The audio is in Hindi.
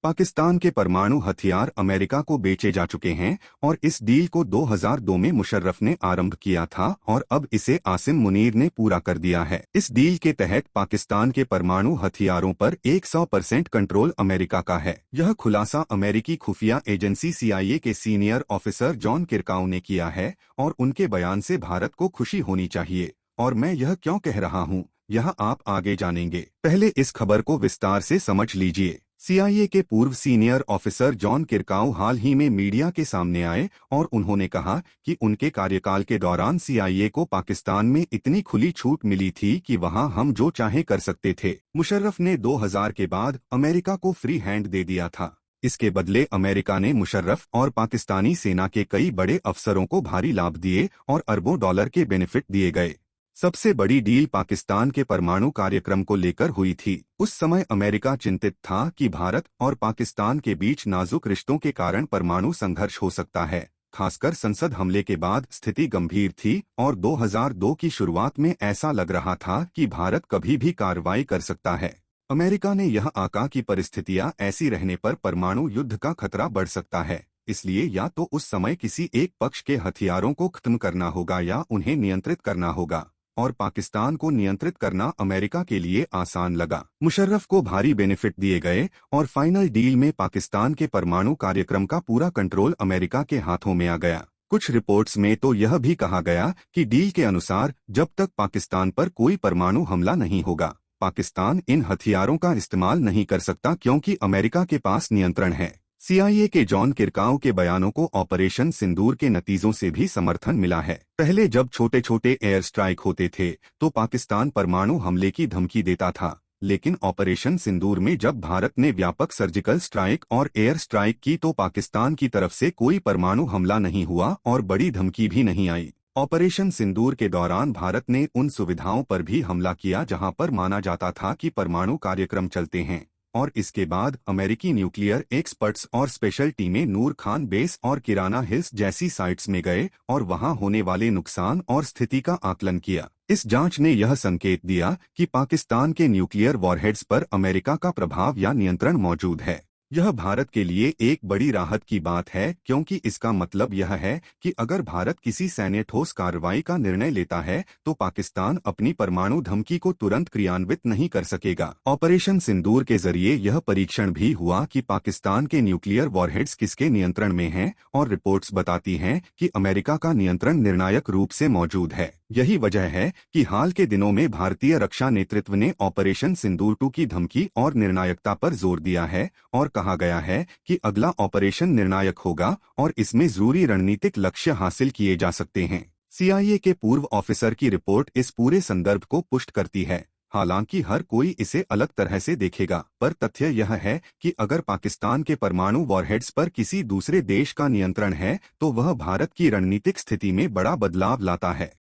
पाकिस्तान के परमाणु हथियार अमेरिका को बेचे जा चुके हैं और इस डील को 2002 में मुशर्रफ ने आरंभ किया था और अब इसे आसिम मुनीर ने पूरा कर दिया है। इस डील के तहत पाकिस्तान के परमाणु हथियारों पर 100% कंट्रोल अमेरिका का है। यह खुलासा अमेरिकी खुफिया एजेंसी CIA के सीनियर ऑफिसर जॉन किरकाउ ने किया है और उनके बयान से भारत को खुशी होनी चाहिए। और मैं यह क्यों कह रहा हूँ, यह आप आगे जानेंगे। पहले इस खबर को विस्तार से समझ लीजिए। CIA के पूर्व सीनियर ऑफिसर जॉन किरकाउ हाल ही में मीडिया के सामने आए और उन्होंने कहा कि उनके कार्यकाल के दौरान CIA को पाकिस्तान में इतनी खुली छूट मिली थी कि वहां हम जो चाहे कर सकते थे। मुशर्रफ ने 2000 के बाद अमेरिका को फ्री हैंड दे दिया था। इसके बदले अमेरिका ने मुशर्रफ और पाकिस्तानी सेना के कई बड़े अफसरों को भारी लाभ दिए और अरबों डॉलर के बेनिफिट दिए गए। सबसे बड़ी डील पाकिस्तान के परमाणु कार्यक्रम को लेकर हुई थी। उस समय अमेरिका चिंतित था कि भारत और पाकिस्तान के बीच नाजुक रिश्तों के कारण परमाणु संघर्ष हो सकता है। खासकर संसद हमले के बाद स्थिति गंभीर थी और 2002 की शुरुआत में ऐसा लग रहा था कि भारत कभी भी कार्रवाई कर सकता है। अमेरिका ने यह आका कि परिस्थितियां ऐसी रहने पर परमाणु युद्ध का खतरा बढ़ सकता है, इसलिए या तो उस समय किसी एक पक्ष के हथियारों को खत्म करना होगा या उन्हें नियंत्रित करना होगा। और पाकिस्तान को नियंत्रित करना अमेरिका के लिए आसान लगा। मुशर्रफ को भारी बेनिफिट दिए गए और फाइनल डील में पाकिस्तान के परमाणु कार्यक्रम का पूरा कंट्रोल अमेरिका के हाथों में आ गया। कुछ रिपोर्ट्स में तो यह भी कहा गया कि डील के अनुसार जब तक पाकिस्तान पर कोई परमाणु हमला नहीं होगा, पाकिस्तान इन हथियारों का इस्तेमाल नहीं कर सकता क्योंकि अमेरिका के पास नियंत्रण है। CIA के जॉन किरकाउ के बयानों को ऑपरेशन सिंदूर के नतीजों से भी समर्थन मिला है। पहले जब छोटे छोटे एयर स्ट्राइक होते थे तो पाकिस्तान परमाणु हमले की धमकी देता था, लेकिन ऑपरेशन सिंदूर में जब भारत ने व्यापक सर्जिकल स्ट्राइक और एयर स्ट्राइक की तो पाकिस्तान की तरफ से कोई परमाणु हमला नहीं हुआ और बड़ी धमकी भी नहीं आई। ऑपरेशन सिंदूर के दौरान भारत ने उन सुविधाओं पर भी हमला किया जहां पर माना जाता था कि परमाणु कार्यक्रम चलते हैं। और इसके बाद अमेरिकी न्यूक्लियर एक्सपर्ट्स और स्पेशल टीमें नूर खान बेस और किराना हिल्स जैसी साइट्स में गए और वहां होने वाले नुकसान और स्थिति का आकलन किया। इस जांच ने यह संकेत दिया कि पाकिस्तान के न्यूक्लियर वॉरहेड्स पर अमेरिका का प्रभाव या नियंत्रण मौजूद है। यह भारत के लिए एक बड़ी राहत की बात है क्योंकि इसका मतलब यह है कि अगर भारत किसी सैन्य ठोस कार्रवाई का निर्णय लेता है तो पाकिस्तान अपनी परमाणु धमकी को तुरंत क्रियान्वित नहीं कर सकेगा। ऑपरेशन सिंदूर के जरिए यह परीक्षण भी हुआ कि पाकिस्तान के न्यूक्लियर वॉरहेड्स किसके नियंत्रण में हैं और रिपोर्ट्स बताती हैं कि अमेरिका का नियंत्रण निर्णायक रूप से मौजूद है। यही वजह है कि हाल के दिनों में भारतीय रक्षा नेतृत्व ने ऑपरेशन सिंदूर 2 की धमकी और निर्णायकता पर जोर दिया है और कहा गया है कि अगला ऑपरेशन निर्णायक होगा और इसमें जरूरी रणनीतिक लक्ष्य हासिल किए जा सकते हैं। CIA के पूर्व ऑफिसर की रिपोर्ट इस पूरे संदर्भ को पुष्ट करती है। हालांकि हर कोई इसे अलग तरह से देखेगा, पर तथ्य यह है कि अगर पाकिस्तान के परमाणु वॉरहेड्स पर किसी दूसरे देश का नियंत्रण है तो वह भारत की रणनीतिक स्थिति में बड़ा बदलाव लाता है।